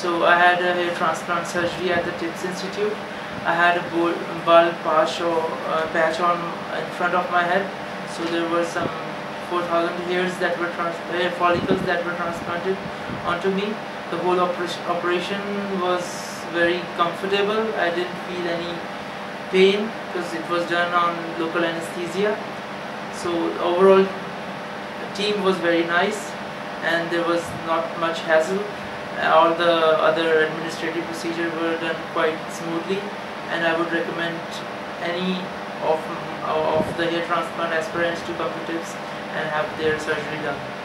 So I had a hair transplant surgery at the TIPS Institute. I had a bald patch on in front of my head. So there were some 4,000 hair follicles that were transplanted onto me. The whole operation was very comfortable. I didn't feel any pain because it was done on local anesthesia. So overall, the team was very nice and there was not much hassle. All the other administrative procedures were done quite smoothly, and I would recommend any of the hair transplant aspirants to come to TIPS and have their surgery done.